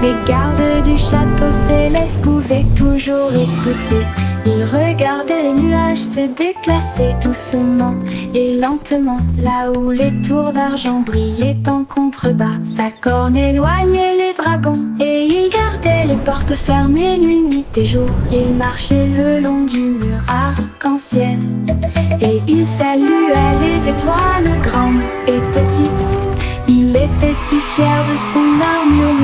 Les gardes du château céleste pouvaient toujours écouter. Ils regardaient les nuages se déplacer doucement et lentement, là où les tours d'argent brillaient en contrebas. Sa corne éloignait les dragons et il gardait les portes fermées nuit et jour. Il marchait le long du mur arc-en-ciel et il saluait les étoiles grandes et petites. Il était si fier de son armure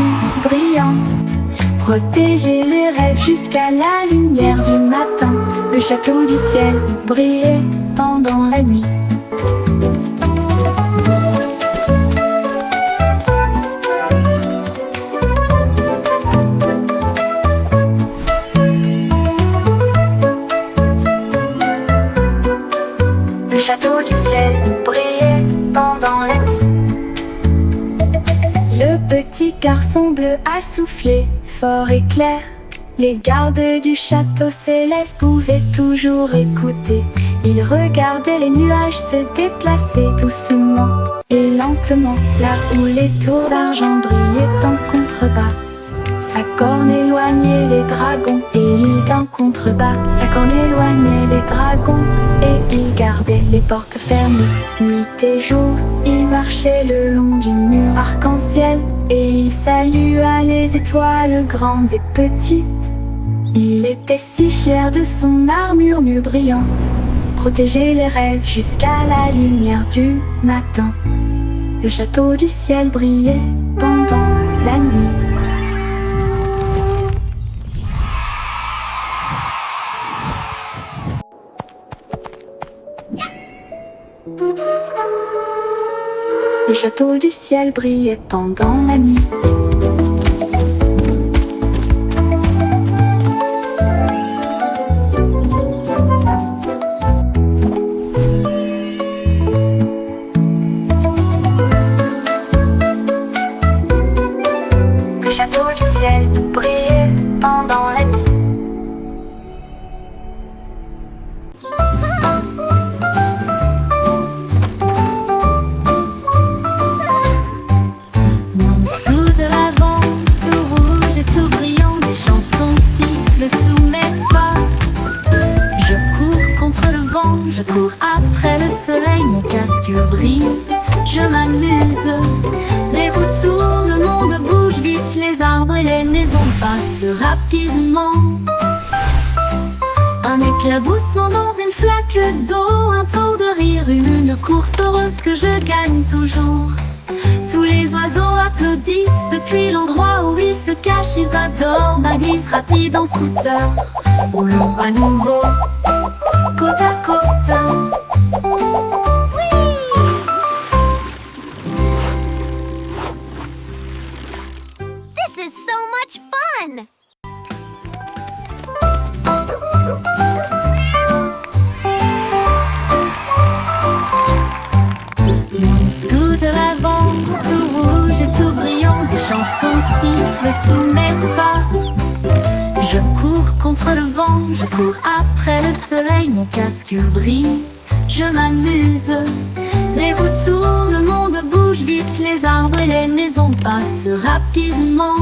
brillante, protéger les rêves jusqu'à la lumière du matin. Le château du ciel brillait pendant la nuit. Le château du ciel brillait pendant la nuit. Le petit garçon bleu a soufflé fort et clair. Les gardes du château céleste pouvaient toujours écouter. Ils regardaient les nuages se déplacer doucement et lentement, là où les tours d'argent brillaient en contrebas. Sa corne éloignait les dragons et il en contrebas. Sa corne éloignait les dragons et il gardait les portes fermées nuit et jour. Il marchait le long du mur arc-en-ciel et il salua les étoiles grandes et petites. Il était si fier de son armure brillante, protéger les rêves jusqu'à la lumière du matin. Le château du ciel brillait pendant la nuit. Le château du ciel brillait pendant la nuit. Le château du ciel brillait pendant la nuit. Je cours après le soleil, mon casque brille, je m'amuse. Les roues tournent, le monde bouge vite, les arbres et les maisons passent rapidement. Un éclaboussement dans une flaque d'eau, un tour de rire, une course heureuse que je gagne toujours. Tous les oiseaux applaudissent depuis l'endroit où ils se cachent, ils adorent ma glisse rapide en scooter. Roulons à nouveau, côte à côte. Oui. This is so much fun! Mon scooter avance, tout rouge et tout brillant, des chansons sifflent sous mes pas. Je cours contre le vent, je cours après le soleil, mon casque brille, je m'amuse. Les roues tournent, le monde bouge vite, les arbres et les maisons passent rapidement.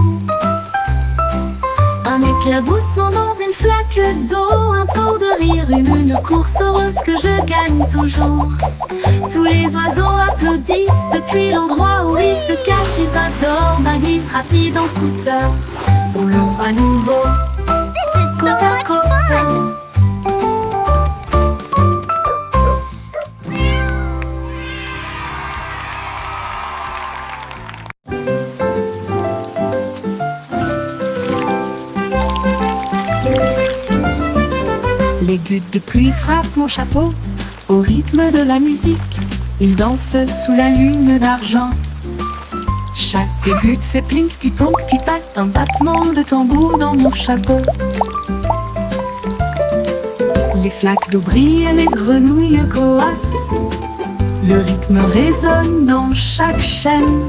Un éclaboussement dans une flaque d'eau, un tour de rire, une course heureuse que je gagne toujours. Tous les oiseaux applaudissent depuis l'endroit où ils se cachent, ils adorent ma glisse rapide en scooter. Roulons à nouveau, This is so côte à much côte. fun! Les gouttes de pluie frappent mon chapeau au rythme de la musique. Ils dansent sous la lune d'argent. Chaque goutte fait plink, puis plonk, puis patte, un battement de tambour dans mon chapeau. Les flaques d'eau brillent et les grenouilles coassent. Le rythme résonne dans chaque chaîne.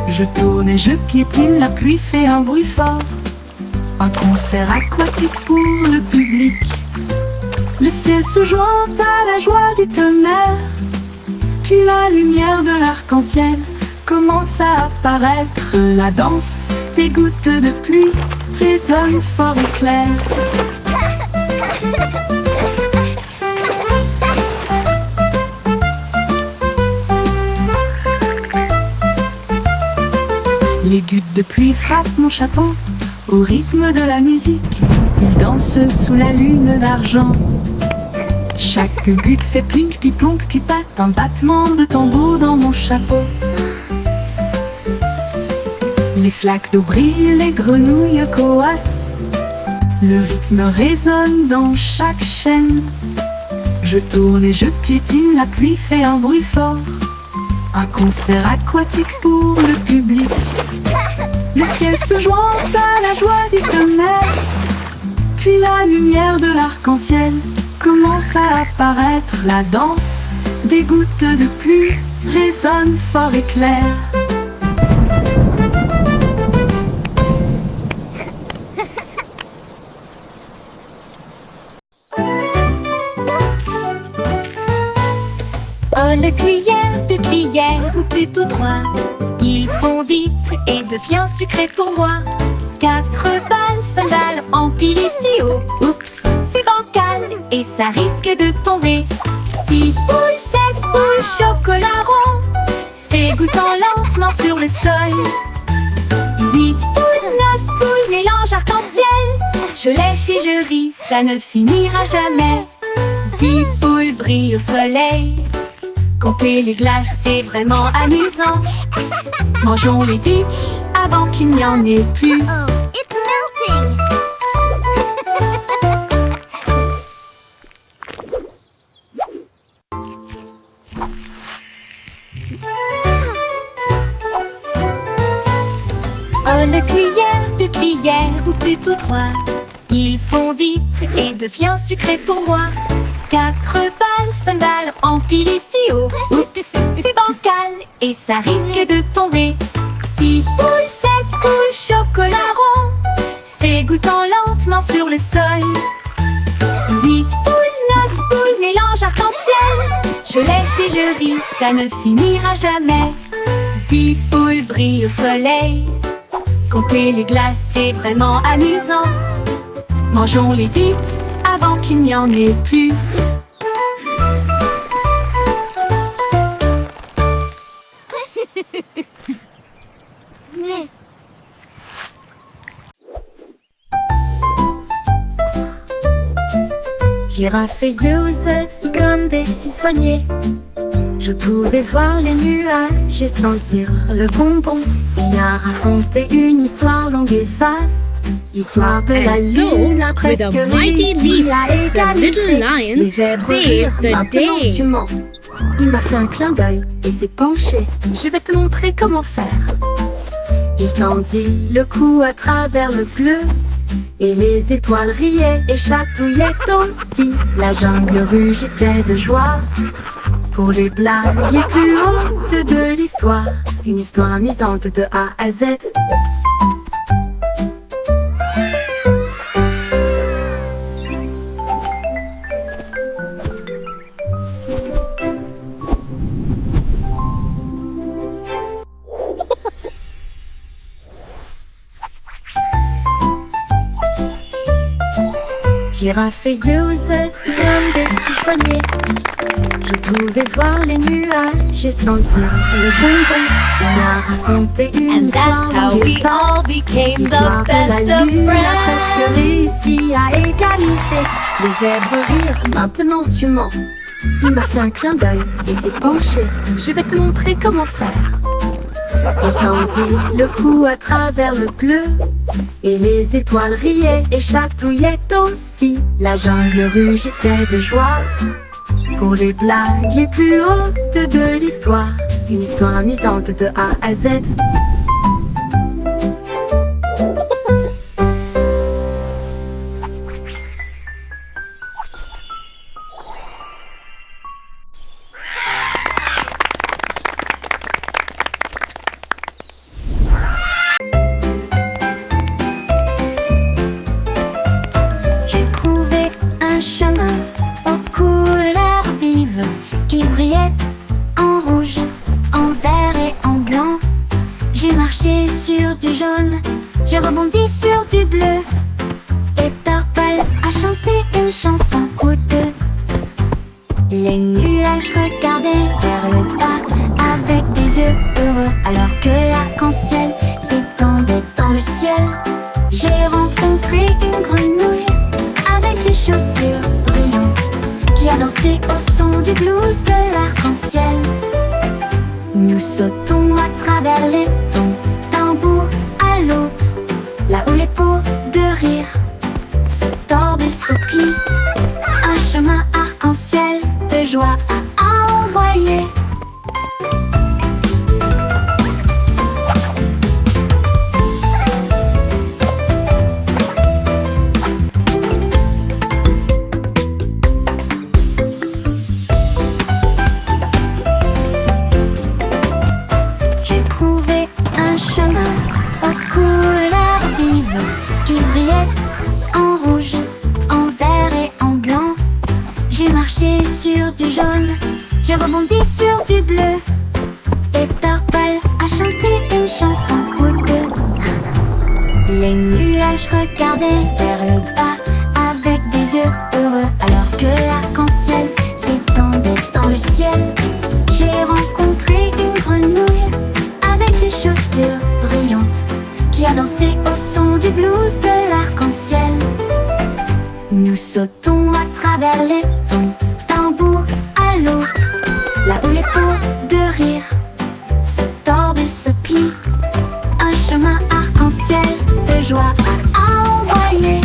Je tourne et je piétine, la pluie fait un bruit fort. Un concert aquatique pour le public. Le ciel se joint à la joie du tonnerre, puis la lumière de l'arc-en-ciel commence à apparaître. La danse des gouttes de pluie résonne fort et clair. Les gouttes de pluie frappent mon chapeau au rythme de la musique. Ils dansent sous la lune d'argent. Chaque goutte fait plink, puis plonk, puis patte, un battement de tambour dans mon chapeau. Les flaques d'eau brillent, les grenouilles coassent. Le rythme résonne dans chaque chaîne. Je tourne et je piétine, la pluie fait un bruit fort. Un concert aquatique pour le public. Le ciel se joint à la joie du tonnerre. Puis la lumière de l'arc-en-ciel commence à apparaître. La danse des gouttes de pluie résonne fort et clair. Oh, le cuillère de cuillère, coupé tout droit. Ils font vite et devient sucré pour moi. 4 balles, sandales, empilées ici haut. Oups, c'est bancal et ça risque de tomber. 6 boules, 7 boules, chocolat rond, s'égouttant lentement sur le sol. 8 boules, 9 boules, mélange arc-en-ciel. Je lèche et je ris, ça ne finira jamais. 10 boules brillent au soleil. Compter les glaces, c'est vraiment amusant. Mangeons-les vite avant qu'il n'y en ait plus. Oh, it's melting! Oh, le cuillère de cuillère, ou plutôt 3. Ils font vite et devient sucré pour moi. 4 balles, sandales, empilées ici haut. Oups, c'est bancal et ça risque de tomber. 6 boules, 7 boules, chocolat rond, s'égouttant lentement sur le sol. 8 boules, 9 boules, mélange arc-en-ciel. Je lèche et je ris, ça ne finira jamais. 10 boules brillent au soleil. Compter les glaces, c'est vraiment amusant. Mangeons-les vite avant qu'il n'y en ait plus. Girafe et Youzel, si grande et si soignée. Je pouvais voir les nuages et sentir le bonbon. Il a raconté une histoire longue et vaste. L'histoire de la lune a presque réussi à égaliser. Les zèbres rirent, maintenant tu mens. Il m'a fait un clin d'œil et s'est penché. Je vais te montrer comment faire. Il tendit le cou à travers le bleu. Et les étoiles riaient et chatouillaient aussi. La jungle rugissait de joie pour les blagues les plus hautes de l'histoire. Une histoire amusante de A à Z. Girafe et Youzel, si grande et si soignée. Je pouvais voir les nuages et sentir le bonbon. On a raconté une And histoire that's how longue et we all vaste. became L'histoire the de la best of lune a presque friends. réussi à égaliser. Les zèbres rirent, maintenant tu mens. Il m'a fait un clin d'œil et s'est penché. Je vais te montrer comment faire. Il tendit le cou à travers le bleu. Et les étoiles riaient et chatouillaient aussi. La jungle rugissait de joie pour les blagues les plus hautes de l'histoire. Une histoire amusante de A à Z. J'ai trouvé un chemin aux couleurs vives qui brillait en rouge, en vert et en blanc. rebondis sur du bleu. Et Purple a chanté une chanson ou deux. Les nuages regardaient vers le bas avec des yeux heureux, alors que l'arc-en-ciel s'étendait dans le ciel. J'ai rencontré une grenouille avec des chaussures brillantes qui a dansé au son du blues de l'arc-en-ciel. Nous sautons à travers les tons d'un bout à l'autre, là où les pots de rire se tordent et se plient. Un chemin arc-en-ciel de joie à envoyer. J'ai trouvé un chemin aux couleurs vives qui brillait en rouge, en vert et en blanc. J'ai marché sur du jaune, j'ai rebondi sur du bleu. Et Purple a chanté une chanson ou deux. Les nuages regardaient vers le bas avec des yeux heureux, alors que l'arc-en-ciel s'étendait dans le ciel. J'ai rencontré une grenouille avec des chaussures brillantes qui a dansé au son du blues de l'arc-en-ciel. Nous sautons à travers les tons d'un bout à l'autre, là où les pots de rire se tordent et se plient. Un chemin arc-en-ciel de joie à envoyer.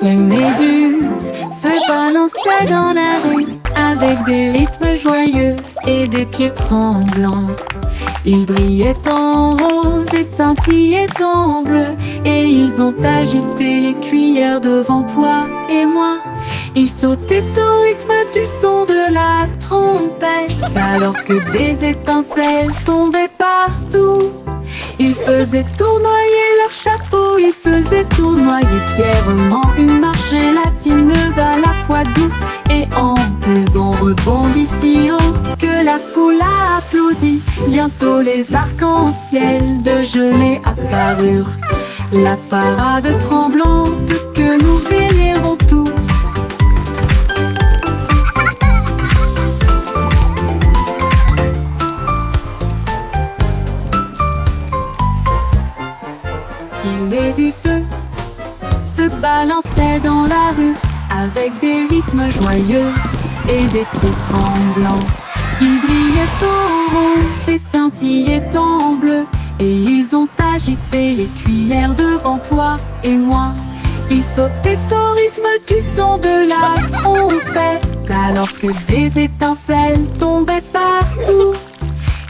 Les méduses se balançaient dans la rue avec des rythmes joyeux et des pieds tremblants. Ils brillaient en rose et scintillaient en bleu, et ils ont agité les cuillères devant toi et moi. Ils sautaient au rythme du son de la trompette, alors que des étincelles tombaient partout. Ils faisaient tournoyer leurs chapeaux, ils faisaient tournoyer fièrement une marche gélatineuse à la fois douce et ample. Ils ont rebondi si haut que la foule a applaudi. Bientôt les arcs-en-ciel de gelée apparurent, la parade tremblante que nous vénérons tous. Les méduses se balançaient dans la rue avec des rythmes joyeux et des pieds tremblants. Ils brillaient en rose et scintillaient en bleu, et ils ont agité les cuillères devant toi et moi. Ils sautaient au rythme du son de la trompette, alors que des étincelles tombaient partout.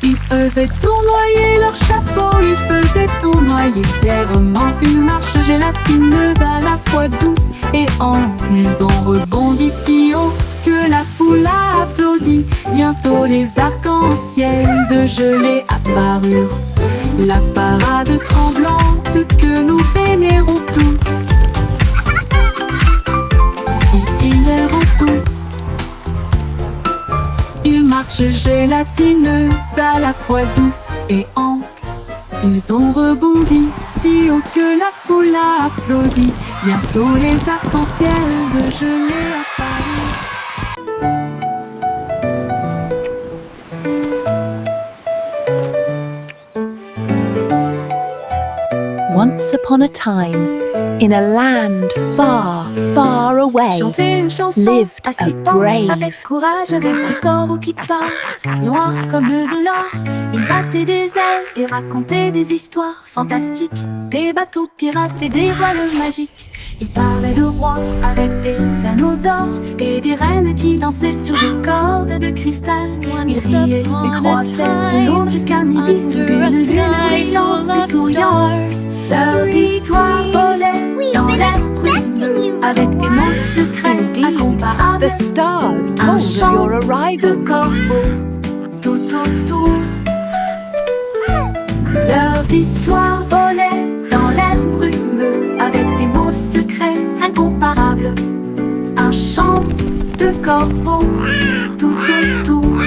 Ils faisaient tournoyer leurs chapeaux, ils faisaient tournoyer fièrement une marche gélatineuse à la fois douce et ample. Ils ont rebondi si haut que la foule a applaudi. Bientôt les arcs-en-ciel de gelée apparurent, la parade tremblante que nous vénérons tous. Ils vénérons tous. Une marche gélatineuse à la fois douce et ample. Ils ont rebondi si haut que la foule a applaudi. Bientôt les arcs-en-ciel de gelée apparurent. Once upon a time, in a land far, far away, Chanter une chanson lived à a 6 pans, avec brave courage, avec des corbeaux qui parlent, noirs comme de l'or. Ils battaient des ailes et racontaient des histoires fantastiques, des bateaux pirates et des voiles magiques. Ils parlaient de rois avec des anneaux d'or et des reines qui dansaient sur des cordes de cristal. Ils riaient et croissaient de l'aube jusqu'à midi sous une lune brillante et souriante. Leurs histoires volaient dans l'esprit bleu avec des mots secrets incomparables. The stars Un told of chant your de arrival. corbeaux tout autour. Leurs Leurs histoires volaient dans l'air brumeux avec des mots secrets incomparables. Un chant de corbeaux tout autour.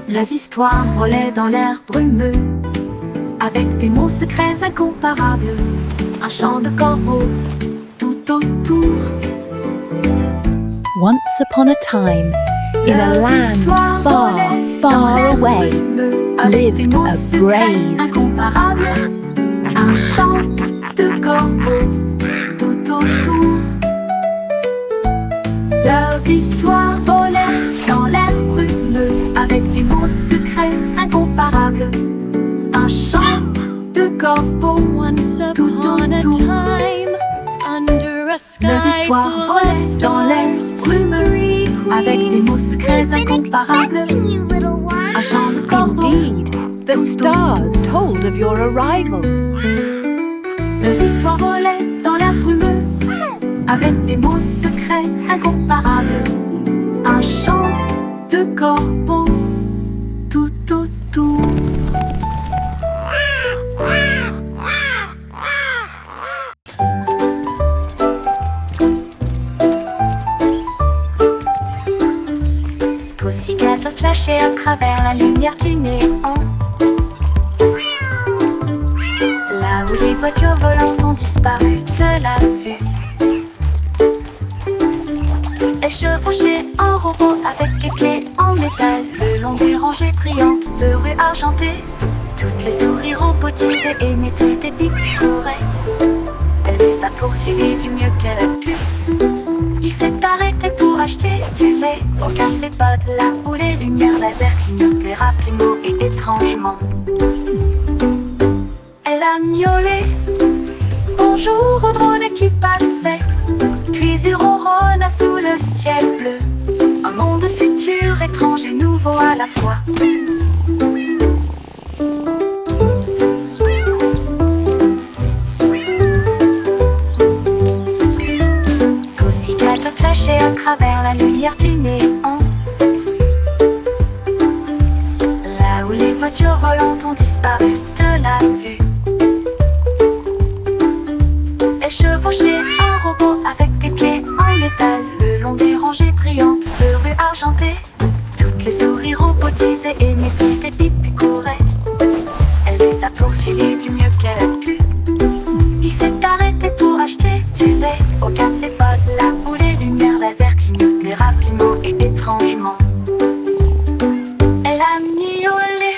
Les histoires volaient dans l'air brumeux avec des mots secrets incomparables. Un chant de corbeaux tout autour. Once upon a time, in a land far, far away, lived a brave, incomparable. Un chant de corbeaux tout autour. Leurs histoires volaient dans l'air brumeux avec des mots secrets incomparables. Un chant de corbeaux Once tout upon a autour. time, under a sky Leurs histoires full of volaient dans l'air stars, brumeux three avec des queens mots secrets Been incomparables. expecting you, little one. Un chant de corbeaux. Indeed, the stars told of your arrival. Les histoires volaient dans l'air brumeux avec des mots secrets incomparables. Un chant de corbeaux tout autour. Pussycat flashait à travers la lumière du néon. Là où les voitures volantes ont disparu de la vue. Elle chevauchait en robot avec les pieds en métal le long des rangées brillantes de rues argentées. Toutes les souris robotisées émettaient des bips forêts. Elle les a poursuivis du mieux qu'elle a pu. Il s'est arrêté pour acheter du lait au café Pod, là où les lumières laser clignotaient rapidement et étrangement. Elle a miaulé bonjour au drone qui passait, puis huronna sous le ciel bleu. Un monde futur, étrange et nouveau à la fois. Pussycat flashait à travers la lumière du néon. Là où les voitures volantes ont disparu de la vue. Elle chevauchait un robot avec des pieds en métal le long des rangées brillantes de rues argentées. Toutes les souris robotisées émettaient des bips et couraient. Elle les a poursuivis du mieux qu'elle a pu. Il s'est arrêté pour acheter du lait au café Pod, là où les lumières laser clignotaient rapidement et étrangement. Elle a miaulé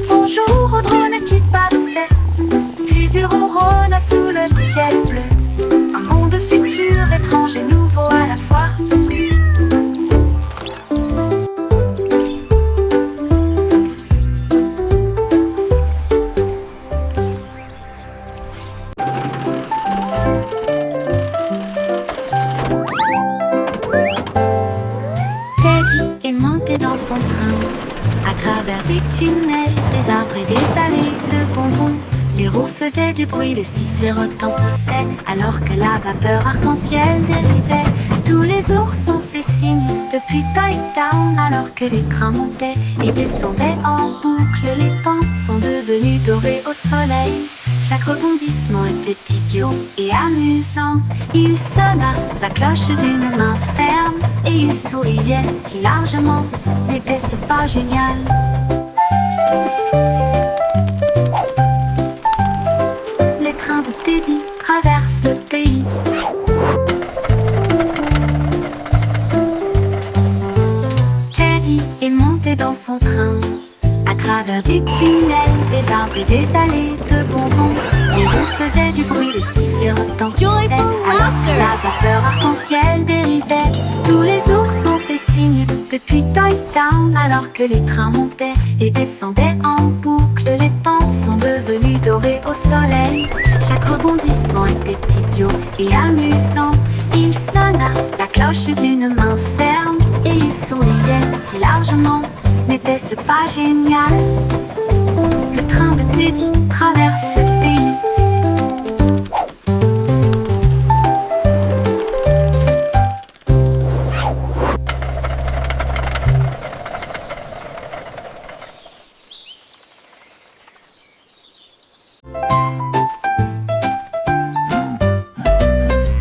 bonjour au drone qui passait, puis il ronronna sous le ciel bleu. Un monde futur, étrange et nouveau à la fois. Teddy est monté dans son train à travers des tunnels, des arbres et des allées de bonbons. Les roues faisaient du bruit, le sifflet retentissait alors que la vapeur arc-en-ciel dérivait. Tous les ours ont fait signe depuis Toy Town alors que les trains montaient et descendaient en boucle. Les pans sont devenus dorés au soleil. Chaque rebondissement était idiot et amusant. Il sonna la cloche d'une main ferme et il souriait si largement. N'était-ce pas génial? Les trains de Teddy traversent le pays. Teddy est monté dans son train à travers des tunnels, des arbres et des allées de bonbons. Les roues faisaient du bruit, les sifflets retentissaient alors que la vapeur arc-en-ciel dérivait. Tous les ours ont fait signe depuis Toy Town alors que les trains montaient et descendaient en boucle. Les pans sont devenus dorés au soleil. Chaque rebondissement était idiot et amusant. Il sonna la cloche d'une main ferme et il souriait si largement. N'était-ce pas génial? Le train de Teddy traverse le pays.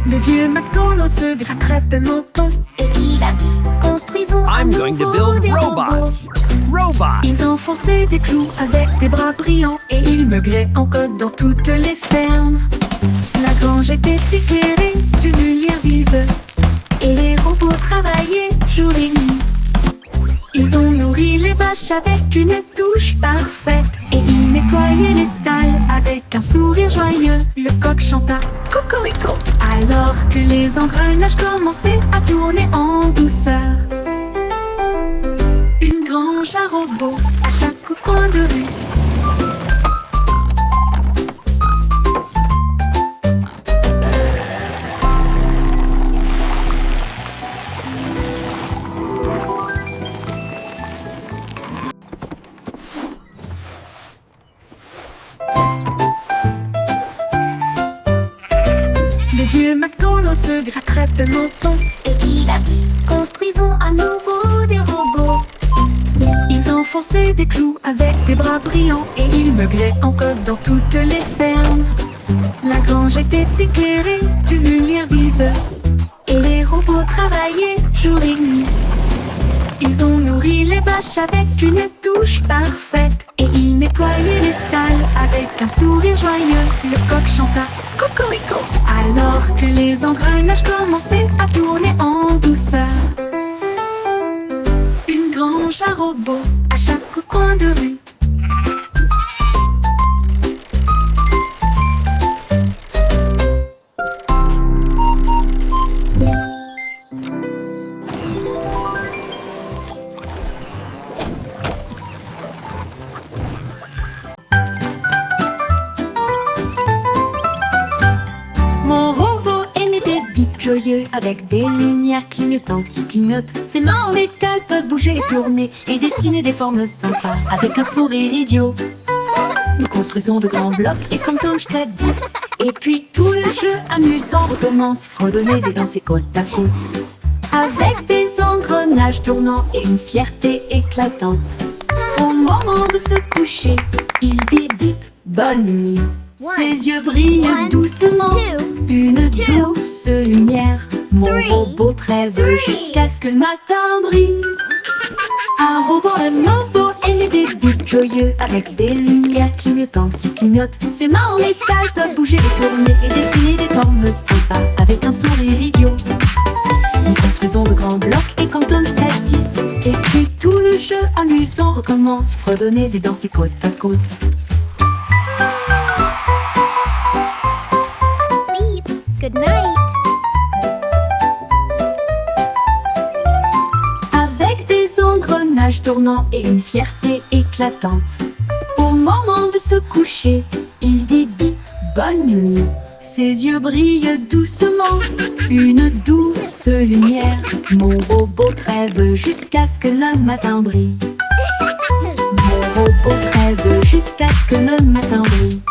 Le vieux McDonald's se gratterait de menton et il a dit: construisons à I'm going to nouveau build des robots. Robots. Ils enfonçaient des clous avec des bras brillants et ils meuglaient en code dans toutes les fermes. La grange était éclairée d'une lumière vive et les robots travaillaient jour et nuit. Ils ont nourri les vaches avec une touche parfaite et ils nettoyaient les stalles avec un sourire joyeux. Le coq chanta cocorico alors que les engrenages commençaient à tourner en douceur. Une grange à robots à chaque coin de rue. Le vieux McDonald's se gratterait de menton et il a dit: construisons à nouveau des robots. Ils enfonçaient des clous avec des bras brillants et ils meuglaient en code dans toutes les fermes. La grange était éclairée d'une lumière vive et les robots travaillaient jour et nuit. Ils ont nourri les vaches avec une touche parfaite et ils nettoyaient les stalles avec un sourire joyeux. Le coq chanta cocorico alors que les engrenages commençaient à tourner en douceur. Une grange à robots à chaque coin de rue. Mon robot émet des bips joyeux avec des lumières clignotantes qui clignotent. Ses mains en métal peuvent bouger et tourner et dessiner des formes sympas avec un sourire idiot. Nous construisons de grands blocs et comptons jusqu'à 10. Et puis tout le jeu amusant recommence, fredonner et danser côte à côte. Avec des engrenages tournants et une fierté éclatante. Au moment de se coucher, il dit bip, bonne nuit. Ses yeux brillent One, doucement, two, une douce lumière. Mon three, robot rêve three. jusqu'à ce que le matin brille. Un robot émet des bips joyeux avec des lumières clignotantes qui clignotent. Ses mains en métal peuvent bouger et tourner et dessiner des formes sympas avec un sourire idiot. Nous construisons de grands blocs et comptons jusqu'à 10. Et puis tout le jeu amusant recommence, fredonner et danser côte à côte. Beep. Good night. Avec des engrenages tournants et une fierté éclatante. Au moment de se coucher, il dit bip, bonne nuit. Ses yeux brillent doucement, une douce lumière. Mon robot rêve jusqu'à ce que le matin brille. Mon robot rêve jusqu'à ce que le matin brille.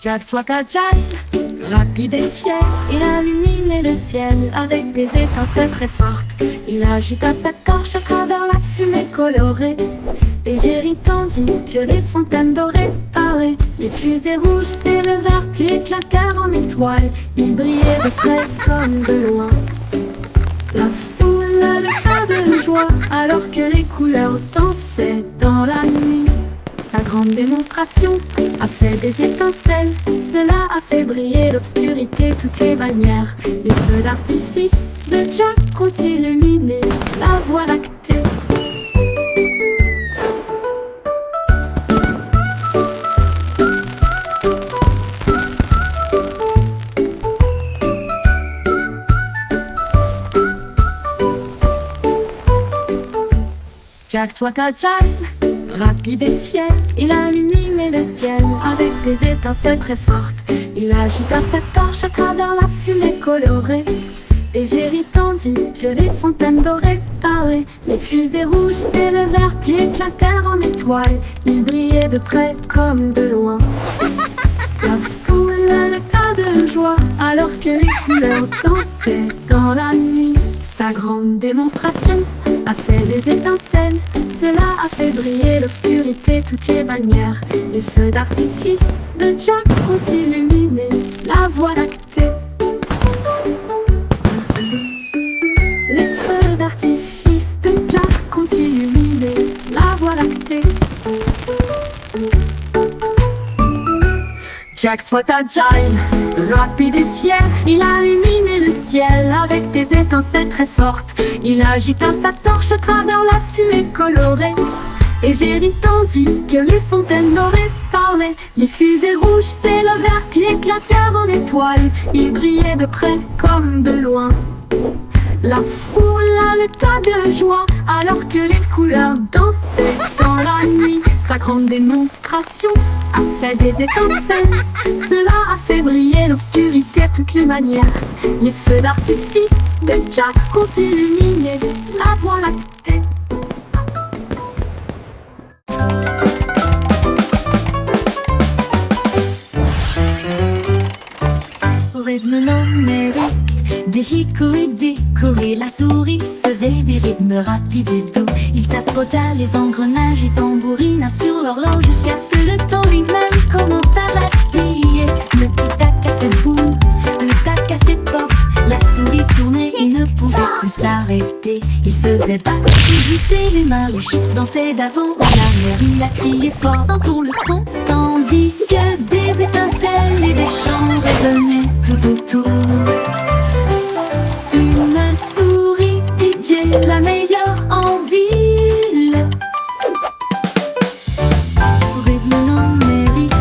Jack Swaka Jack, rapide et fier, il illuminait le ciel avec des étincelles très fortes. Il agita sa torche à travers la fumée colorée. Des géris tendus, puis les fontaines dorées paraient. Les fusées rouges s'élevèrent puis éclatèrent en étoiles. Ils brillaient de près comme de loin. La foule avait de joie alors que les couleurs dansaient dans la nuit. Sa grande démonstration a fait des étincelles. Cela a fait briller l'obscurité toutes les manières. Les feux d'artifice de Jack ont illuminé la voie lactée. Jack Swaka Jack, rapide et fier, il a illuminé illuminer le ciel avec des étincelles très fortes. Il agita sa torche à travers la fumée colorée. Et Jerry tendit que les fontaines dorées parlaient. Les fusées rouges s'élevèrent puis éclatèrent en étoiles. Ils brillaient de près comme de loin. La foule aleta de joie alors que les couleurs dansaient dans la nuit. Sa grande démonstration a fait des étincelles. Cela a fait briller l'obscurité, toutes les bannières. Les feux d'artifice de Jack ont illuminé la voie lactée. Les feux d'artifice de Jack ont illuminé la voie lactée. Jack soit agile, rapide et fier, il a illuminé le ciel avec des étincelles très fortes. Il agita sa torche à travers la fumée colorée. Et Jerry tendit que les fontaines dorées parlaient. Les fusées rouges s'élevèrent puis éclatèrent en étoiles. Ils brillaient de près comme de loin. La foule aleta de joie alors que les couleurs dansaient dans la nuit. Sa grande démonstration a fait des étincelles. Cela a fait briller l'obscurité, toutes les manières. Les feux d'artifice de Jack ont illuminé la voie lactée. Au rythme numérique, des hickories décorés, la souris faisait des rythmes rapides et doux. Il tapota les engrenages et tambourina sur l'horloge jusqu'à ce que le temps lui-même commence à vaciller. Le tic-tac a fait boum, le tac a fait pop. La souris tournait et ne pouvait plus s'arrêter. Il faisait battre et glisser les mains, les chiffres dansaient d'avant en arrière. Il a crié fort, sentons le son, tandis que des étincelles et des chants résonnaient tout autour. Une souris DJ, la meilleure en ville. Rythme numérique,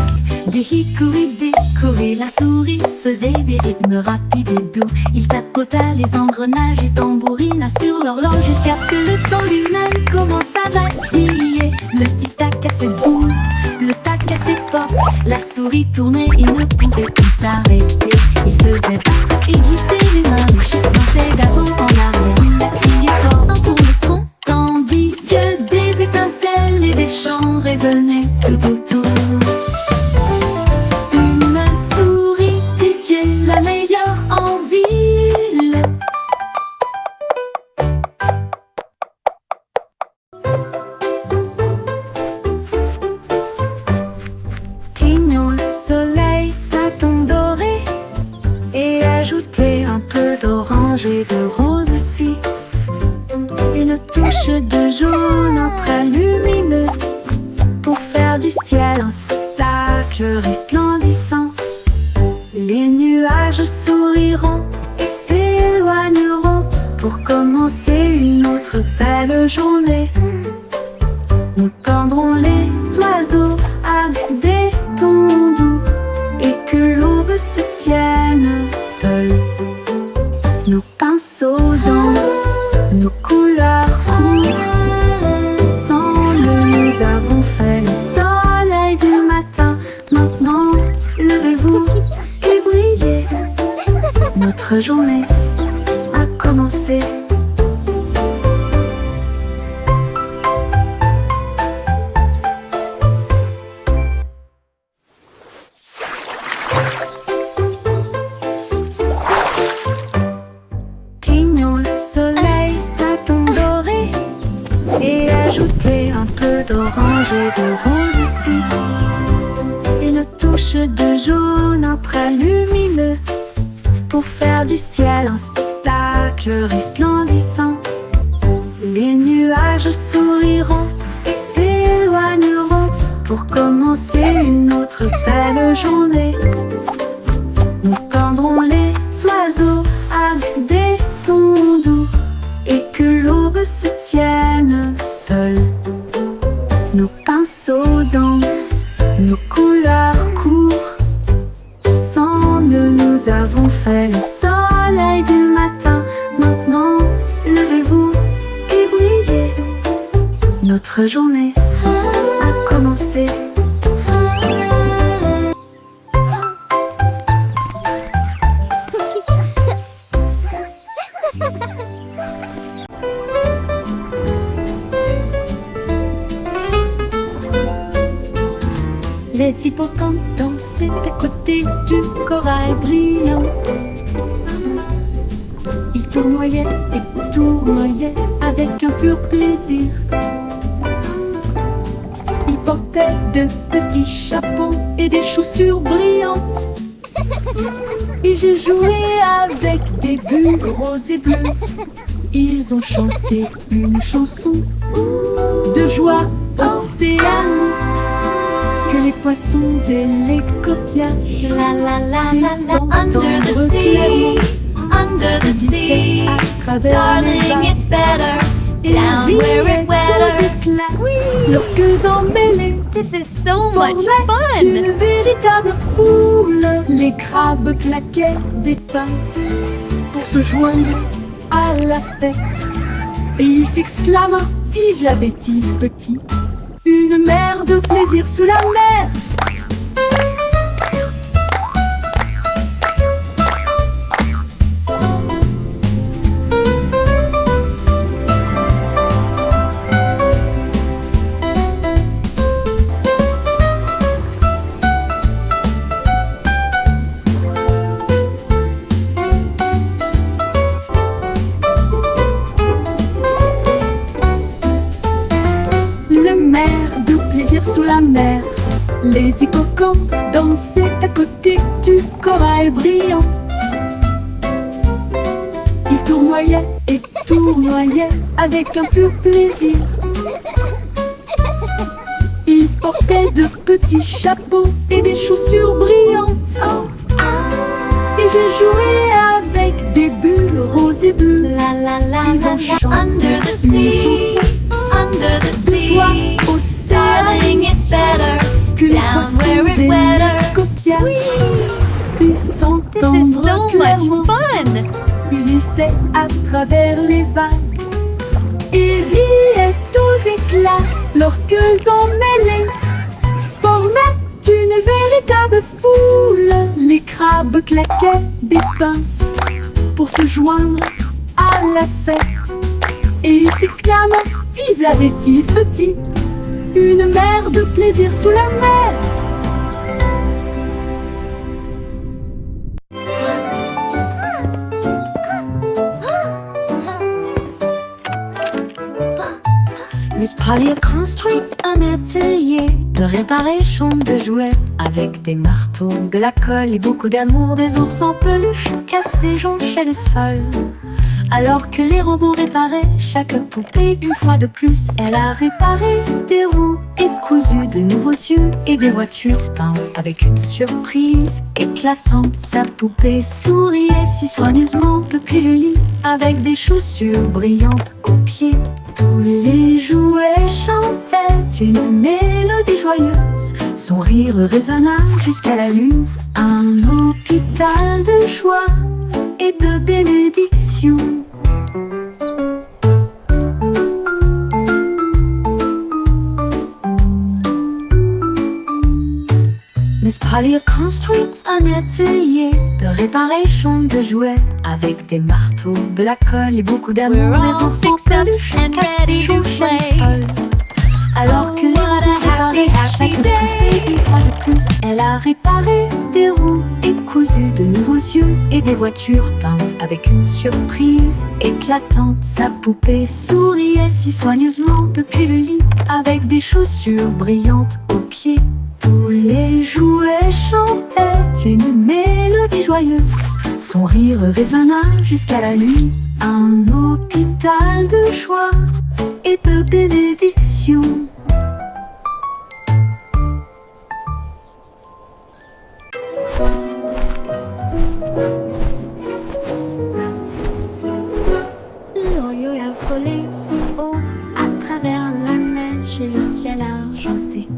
des hickories décorés, la souris faisait des rythmes rapides et doux. Il tapota les engrenages et tambourina sur l'horloge jusqu'à ce que le temps lui-même commence à vaciller. Le tic-tac a fait boum, le tac a fait pop. La souris tournait et ne pouvait plus s'arrêter. Il faisait battre et glisser les mains, les chiffres dansaient d'avant en arrière. Il a crié fort, sentons le son, tandis que des étincelles et des chants résonnaient tout autour. Une souris DJ, la meilleure en ville. Clignons le soleil d'un ton doré et ajoutez un peu d'orange et de rose aussi. Une touche de jaune, un trait lumineux pour faire du ciel un spectacle resplendissant. Les nuages souriront et s'éloigneront pour commencer une autre belle journée. Nous tendrons les oiseaux avec des tons doux et que l'aube se tienne seule. Nos pinceaux dansent, nos couleurs courent. Ensemble nous avons fait le soleil du matin. Maintenant levez-vous et brillez. Notre journée a commencé. Clignons le soleil d'un ton doré et ajoutez un peu d'orange et de rose aussi. Une touche de jaune, un trait lumineux pour faire du ciel un spectacle resplendissant. Les nuages souriront et s'éloigneront pour commencer une autre belle journée. Nous tendrons les oiseaux avec des tons doux et que l'aube se tienne seule. Nos pinceaux dansent, nos couleurs courent. Ensemble nous avons fait le soleil du matin. Maintenant levez-vous et brillez. Notre journée a commencé. Les hippocampes dansaient à côté du corail brillant. Ils tournoyaient et tournoyaient avec un pur plaisir. Ils portaient de petits chapeaux et des chaussures brillantes. Et j'ai joué avec des bulles roses et bleues. Ils ont chanté une chanson de joie océane, que les poissons et les coquillages La la la la la. under the sea, Under the sea, à travers les darling, vagues. it's better Et down where riaient it aux wetter. éclats, leurs queues emmêlées This is so much formaient une fun. véritable foule. Les crabes claquaient des pinces pour se joindre à la fête. Et ils s'exclament: vive la bêtise, petit! Une mer de plaisir sous la mer! Le mer de plaisir sous la mer. Les hippocampes dansaient à côté du corail brillant. Ils tournoyaient et tournoyaient avec un pur plaisir. Ils portaient de petits chapeaux et des chaussures brillantes. Et j'ai joué avec des bulles roses et bleues. La la la Ils la ont la. chanté Under the une sea, chanson under the de joie sea, océane, darling, it's better que les down poissons where et it les wetter. coquillages puissent This is s'entendre so clairement. much fun. Ils glissaient à travers les vagues et riaient aux éclats. Leurs queues emmêlées formaient une véritable foule. Les crabes claquaient des pinces pour se joindre à la fête. Et ils s'exclament: vive la bêtise, petit! Une mer de plaisir sous la mer! Miss Polly a construit un atelier de réparation de jouets avec des marteaux, de la colle et beaucoup d'amour. Des ours en peluche cassés jonchaient le sol. Alors que les robots réparaient chaque poupée une fois de plus, elle a réparé des roues et cousu de nouveaux yeux et des voitures peintes avec une surprise éclatante. Sa poupée souriait si soigneusement depuis le lit avec des chaussures brillantes aux pieds. Tous les jouets chantaient une mélodie joyeuse. Son rire résonna jusqu'à la lune. Un hôpital de joie et de bénédiction. Miss Polly a construit un atelier de réparation de jouets avec des marteaux, de la colle et beaucoup d'amour. We're Des all ours en fixed up peluche and cassés ready to jonchaient le play. sol. Alors que les what a robots réparaient happy chaque day. poupée une fois de plus, elle a réparé des roues et cousu de nouveaux yeux et des voitures peintes avec une surprise éclatante. Sa poupée souriait si soigneusement depuis le lit avec des chaussures brillantes aux pieds. Tous les jouets chantaient une mélodie joyeuse. Son rire résonna jusqu'à la nuit. Un hôpital de joie et de bénédiction. L'Oreo a volé si haut à travers la neige et le ciel argenté.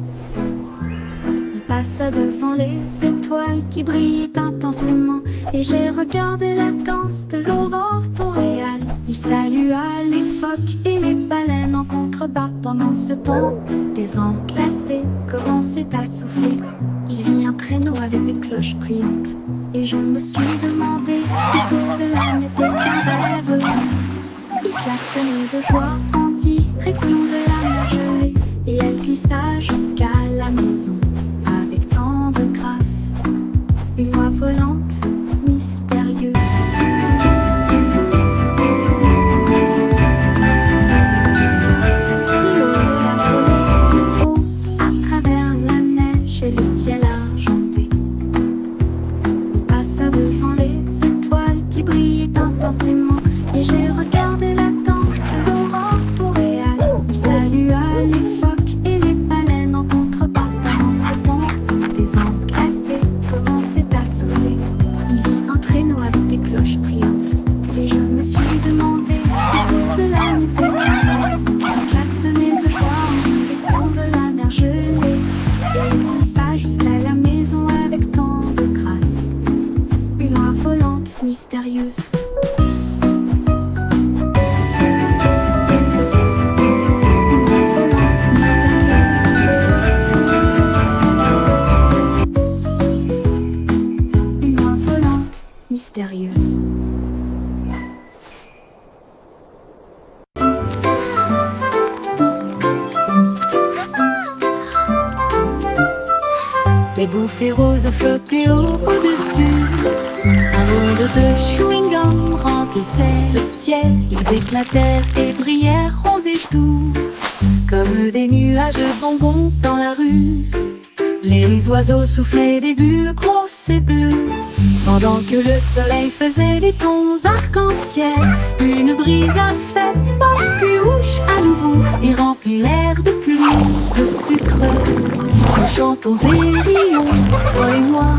Il passa devant les étoiles qui brillaient intensément et j'ai regardé la danse de l'aurore boréale. Il salua les phoques et les baleines en contrebas. Pendant ce temps, des vents glacés commençaient à souffler. Il vit un traîneau avec des cloches brillantes et je me suis demandé si tout cela n'était qu'un rêve. Il klaxonnait de joie en direction de la mer gelée et elle glissa jusqu'à la maison avec Des bouffées roses flottaient au-dessus. Un monde de chewing-gum remplissait le ciel. Ils éclatèrent et brillèrent roses et doux, comme des nuages de bonbons dans la rue. Les oiseaux soufflaient des bulles grosses et bleues, pendant que le soleil faisait des tons arc-en-ciel. Une brise a fait pop puis ouche à nouveau et remplit l'air de pluie de sucre. Nous chantons et rions, toi et moi,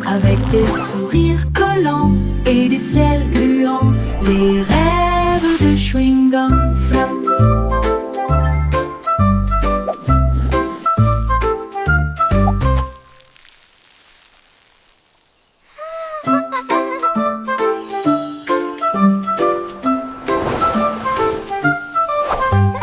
avec des sourires collants et des ciels gluants. Les rêves de chewing-gum flottent.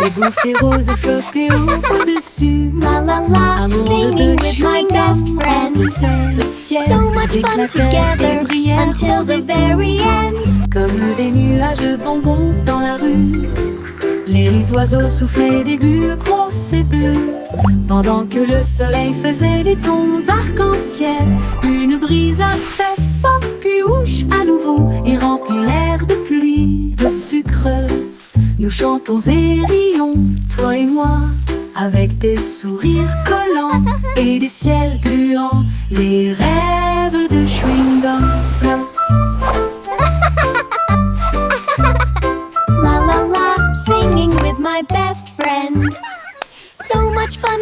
Des bouffées roses flottaient au-dessus. La la la, Un monde singing de with my best friend. remplissait le ciel. So much Ils fun éclatèrent together et brillèrent until the roses et very end. comme des nuages de bonbons dans la rue. Les oiseaux soufflaient des bulles grosses et bleues, pendant que le soleil faisait des tons arc-en-ciel. Une brise a fait pop puis ouche à nouveau et remplit l'air de pluie de sucre. Nous chantons et rions, toi et moi, avec des sourires collants et des ciels gluants. Les rêves de chewing-gum flottent. La la la, singing with my best friend. So much fun